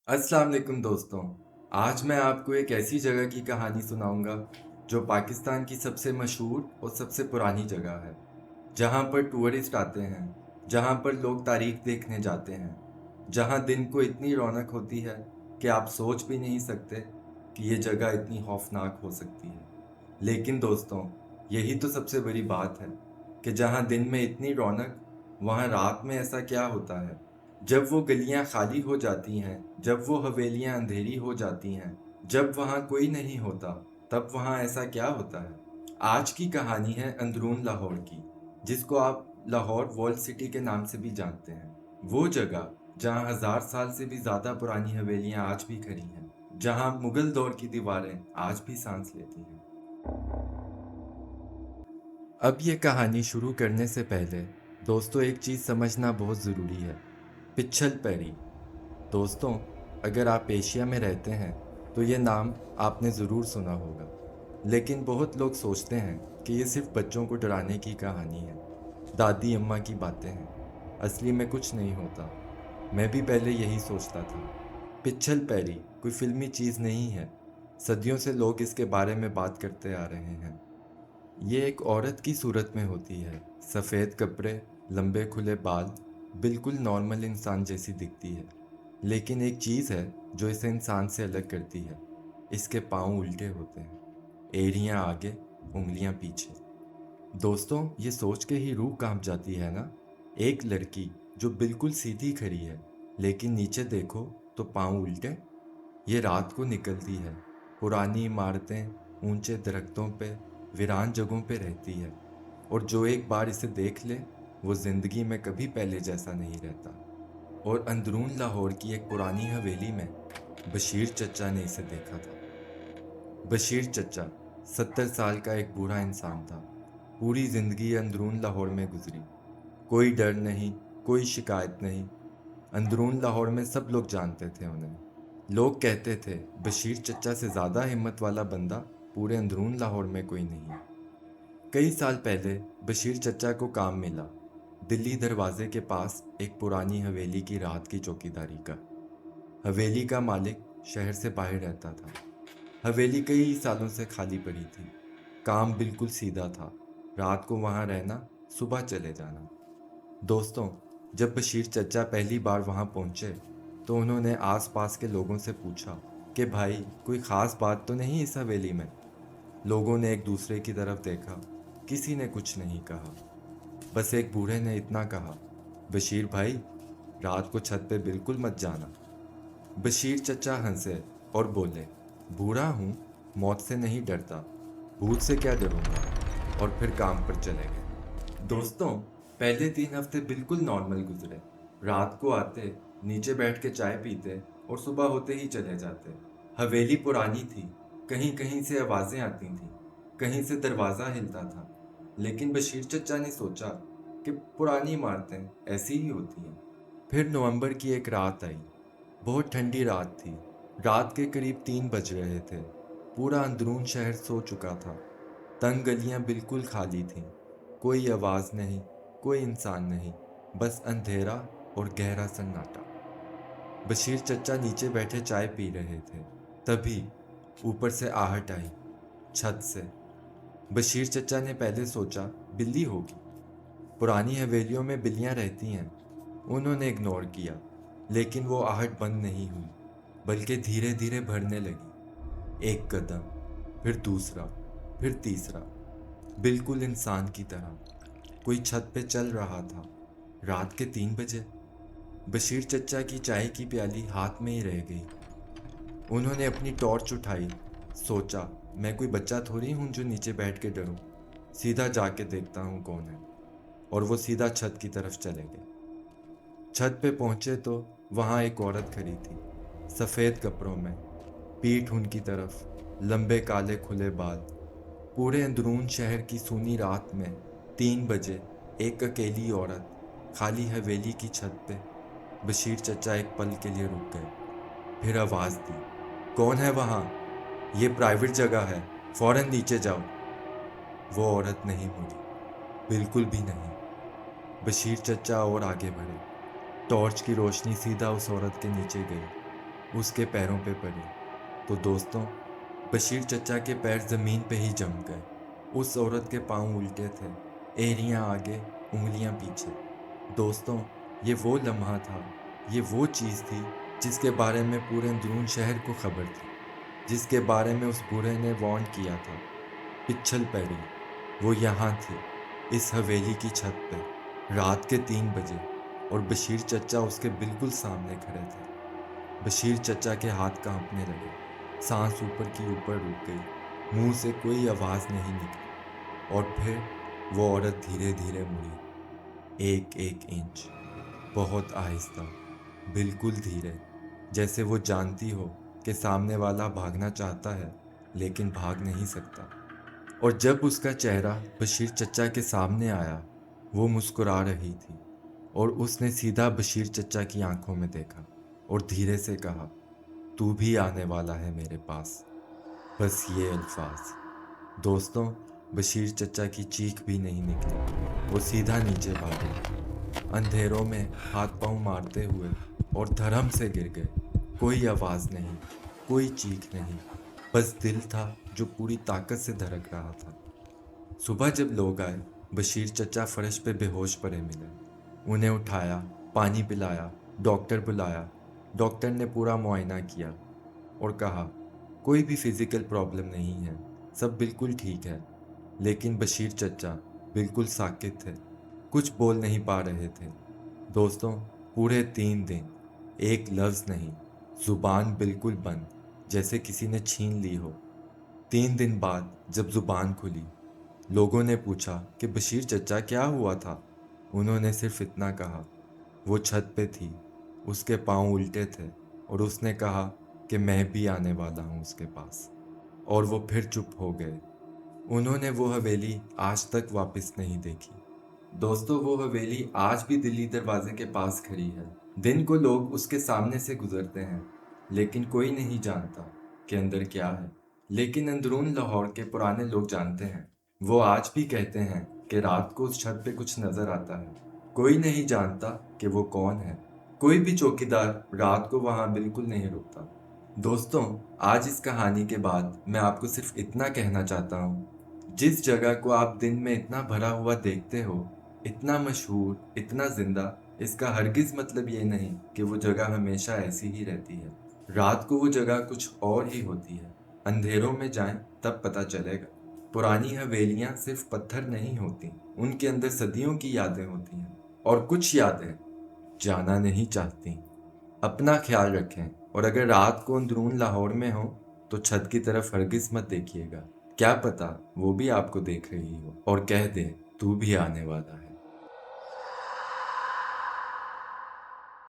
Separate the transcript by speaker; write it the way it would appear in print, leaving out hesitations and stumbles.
Speaker 1: अस्सलाम वालेकुम दोस्तों। आज मैं आपको एक ऐसी जगह की कहानी सुनाऊंगा जो पाकिस्तान की सबसे मशहूर और सबसे पुरानी जगह है, जहां पर टूरिस्ट आते हैं, जहां पर लोग तारीख देखने जाते हैं, जहां दिन को इतनी रौनक होती है कि आप सोच भी नहीं सकते कि ये जगह इतनी खौफनाक हो सकती है। लेकिन दोस्तों, यही तो सबसे बड़ी बात है कि जहां दिन में इतनी रौनक, वहां रात में ऐसा क्या होता है। जब वो गलियां खाली हो जाती हैं, जब वो हवेलियां अंधेरी हो जाती हैं, जब वहां कोई नहीं होता, तब वहां ऐसा क्या होता है। आज की कहानी है अंदरून लाहौर की, जिसको आप लाहौर वॉल सिटी के नाम से भी जानते हैं। वो जगह जहां 1000 साल से भी ज्यादा पुरानी हवेलियां आज भी खड़ी हैं, जहां मुगल दौर की दीवारें आज भी सांस लेती हैं। अब ये कहानी शुरू करने से पहले दोस्तों, एक चीज़ समझना बहुत ज़रूरी है। पिच्छल पैरी। दोस्तों, अगर आप एशिया में रहते हैं तो ये नाम आपने ज़रूर सुना होगा, लेकिन बहुत लोग सोचते हैं कि ये सिर्फ बच्चों को डराने की कहानी है, दादी अम्मा की बातें हैं। असली में कुछ नहीं होता। मैं भी पहले यही सोचता था। पिच्छल पैरी कोई फिल्मी चीज़ नहीं है। सदियों से लोग इसके बारे में बात करते आ रहे हैं। ये एक औरत की सूरत में होती है। सफ़ेद कपड़े, लंबे खुले बाल, बिल्कुल नॉर्मल इंसान जैसी दिखती है। लेकिन एक चीज़ है जो इसे इंसान से अलग करती है। इसके पाँव उल्टे होते हैं, एड़ियाँ आगे, उंगलियाँ पीछे। दोस्तों, ये सोच के ही रूह कांप जाती है ना। एक लड़की जो बिल्कुल सीधी खड़ी है, लेकिन नीचे देखो तो पाँव उल्टे। ये रात को निकलती है, पुरानी इमारतें, ऊंचे दरख्तों पे, वीरान जगहों पे रहती है। और जो एक बार इसे देख ले, वो जिंदगी में कभी पहले जैसा नहीं रहता। और अंदरून लाहौर की एक पुरानी हवेली में बशीर चचा ने इसे देखा था। बशीर चचा 70 साल का एक बूढ़ा इंसान था। पूरी जिंदगी अंदरून लाहौर में गुजरी। कोई डर नहीं, कोई शिकायत नहीं। अंदरून लाहौर में सब लोग जानते थे उन्हें। लोग कहते थे, बशीर चचा से ज़्यादा हिम्मत वाला बंदा पूरे अंदरून लाहौर में कोई नहीं। कई साल पहले बशीर चचा को काम मिला, दिल्ली दरवाजे के पास एक पुरानी हवेली की रात की चौकीदारी का। हवेली का मालिक शहर से बाहर रहता था। हवेली कई सालों से खाली पड़ी थी। काम बिल्कुल सीधा था, रात को वहाँ रहना, सुबह चले जाना। दोस्तों, जब बशीर चचा पहली बार वहाँ पहुँचे तो उन्होंने आसपास के लोगों से पूछा कि भाई, कोई ख़ास बात तो नहीं इस हवेली में। लोगों ने एक दूसरे की तरफ देखा, किसी ने कुछ नहीं कहा। बस एक बूढ़े ने इतना कहा, बशीर भाई, रात को छत पे बिल्कुल मत जाना। बशीर चचा हंसे और बोले, बूढ़ा हूँ, मौत से नहीं डरता, भूत से क्या डरूंगा। और फिर काम पर चले गए। दोस्तों, पहले 3 हफ्ते बिल्कुल नॉर्मल गुजरे। रात को आते, नीचे बैठ के चाय पीते और सुबह होते ही चले जाते। हवेली पुरानी थी, कहीं कहीं से आवाज़ें आती थीं, कहीं से दरवाज़ा हिलता था। लेकिन बशीर चचा ने सोचा कि पुरानी इमारतें ऐसी ही होती हैं। फिर नवंबर की एक रात आई। बहुत ठंडी रात थी। रात के करीब 3 बज रहे थे। पूरा अंदरून शहर सो चुका था। तंग गलियां बिल्कुल खाली थीं। कोई आवाज़ नहीं, कोई इंसान नहीं, बस अंधेरा और गहरा सन्नाटा। बशीर चचा नीचे बैठे चाय पी रहे थे। तभी ऊपर से आहट आई, छत से। बशीर चचा ने पहले सोचा बिल्ली होगी। पुरानी हवेलियों में बिल्लियां रहती हैं। उन्होंने इग्नोर किया, लेकिन वो आहट बंद नहीं हुई, बल्कि धीरे धीरे बढ़ने लगी। एक कदम, फिर दूसरा, फिर तीसरा, बिल्कुल इंसान की तरह। कोई छत पे चल रहा था। रात के 3 बजे। बशीर चचा की चाय की प्याली हाथ में ही रह गई। उन्होंने अपनी टॉर्च उठाई। सोचा, मैं कोई बच्चा थोड़ी हूँ जो नीचे बैठ के डरूं। सीधा जाके देखता हूँ कौन है। और वो सीधा छत की तरफ चले गए। छत पे पहुंचे तो वहां एक औरत खड़ी थी, सफ़ेद कपड़ों में, पीठ उनकी तरफ, लंबे काले खुले बाल। पूरे अंदरून शहर की सूनी रात में 3 बजे एक अकेली औरत, खाली हवेली की छत पे। बशीर चचा एक पल के लिए रुक गए, फिर आवाज़ दी, कौन है वहाँ? ये प्राइवेट जगह है, फौरन नीचे जाओ। वो औरत नहीं मुड़ी, बिल्कुल भी नहीं। बशीर चचा और आगे बढ़े। टॉर्च की रोशनी सीधा उस औरत के नीचे गई। उसके पैरों पे पड़ी तो दोस्तों बशीर चचा के पैर ज़मीन पे ही जम गए। उस औरत के पांव उल्टे थे, एड़ियाँ आगे, उंगलियां पीछे। दोस्तों ये वो लम्हा था, ये वो चीज़ थी जिसके बारे में पूरे अंदरून शहर को खबर थी, जिसके बारे में उस बूढ़े ने वार्न किया था। पिच्छल पैरी वो यहाँ थी, इस हवेली की छत पे, रात के 3 बजे, और बशीर चचा उसके बिल्कुल सामने खड़े थे। बशीर चचा के हाथ कांपने लगे, सांस ऊपर की ऊपर रुक गई, मुंह से कोई आवाज़ नहीं निकली। और फिर वो औरत धीरे धीरे मुड़ी, एक एक इंच, बहुत आहिस्ता, बिल्कुल धीरे, जैसे वो जानती हो कि सामने वाला भागना चाहता है लेकिन भाग नहीं सकता। और जब उसका चेहरा बशीर चचा के सामने आया, वो मुस्कुरा रही थी और उसने सीधा बशीर चचा की आंखों में देखा और धीरे से कहा, तू भी आने वाला है मेरे पास। बस ये अल्फाज। दोस्तों बशीर चचा की चीख भी नहीं निकली, वो सीधा नीचे भागे, अंधेरों में हाथ पांव मारते हुए, और धर्म से गिर गए। कोई आवाज़ नहीं, कोई चीख नहीं, बस दिल था जो पूरी ताकत से धड़क रहा था। सुबह जब लोग आए, बशीर चचा फर्श पे बेहोश पड़े मिले। उन्हें उठाया, पानी पिलाया, डॉक्टर बुलाया। डॉक्टर ने पूरा मुआयना किया और कहा, कोई भी फिजिकल प्रॉब्लम नहीं है, सब बिल्कुल ठीक है। लेकिन बशीर चचा बिल्कुल साकित थे, कुछ बोल नहीं पा रहे थे। दोस्तों पूरे 3 दिन एक लफ्ज़ नहीं, जुबान बिल्कुल बंद, जैसे किसी ने छीन ली हो। 3 दिन बाद जब जुबान खुली, लोगों ने पूछा कि बशीर चचा क्या हुआ था। उन्होंने सिर्फ इतना कहा, वो छत पे थी, उसके पांव उल्टे थे, और उसने कहा कि मैं भी आने वाला हूँ उसके पास। और वो फिर चुप हो गए। उन्होंने वो हवेली आज तक वापस नहीं देखी। दोस्तों वो हवेली आज भी दिल्ली दरवाजे के पास खड़ी है। दिन को लोग उसके सामने से गुजरते हैं, लेकिन कोई नहीं जानता कि अंदर क्या है। लेकिन अंदरून लाहौर के पुराने लोग जानते हैं। वो आज भी कहते हैं कि रात को उस छत पे कुछ नजर आता है। कोई नहीं जानता कि वो कौन है। कोई भी चौकीदार रात को वहां बिल्कुल नहीं रुकता। दोस्तों आज इस कहानी के बाद मैं आपको सिर्फ इतना कहना चाहता हूँ, जिस जगह को आप दिन में इतना भरा हुआ देखते हो, इतना मशहूर, इतना जिंदा, इसका हरगिज मतलब ये नहीं कि वो जगह हमेशा ऐसी ही रहती है। रात को वो जगह कुछ और ही होती है। अंधेरों में जाएं तब पता चलेगा। पुरानी हवेलियां सिर्फ पत्थर नहीं होती, उनके अंदर सदियों की यादें होती हैं, और कुछ यादें जाना नहीं चाहती। अपना ख्याल रखें, और अगर रात को अंदरून लाहौर में हो तो छत की तरफ हरगिज मत देखिएगा। क्या पता वो भी आपको देख रही हो और कह दे, तू भी आने वाला है।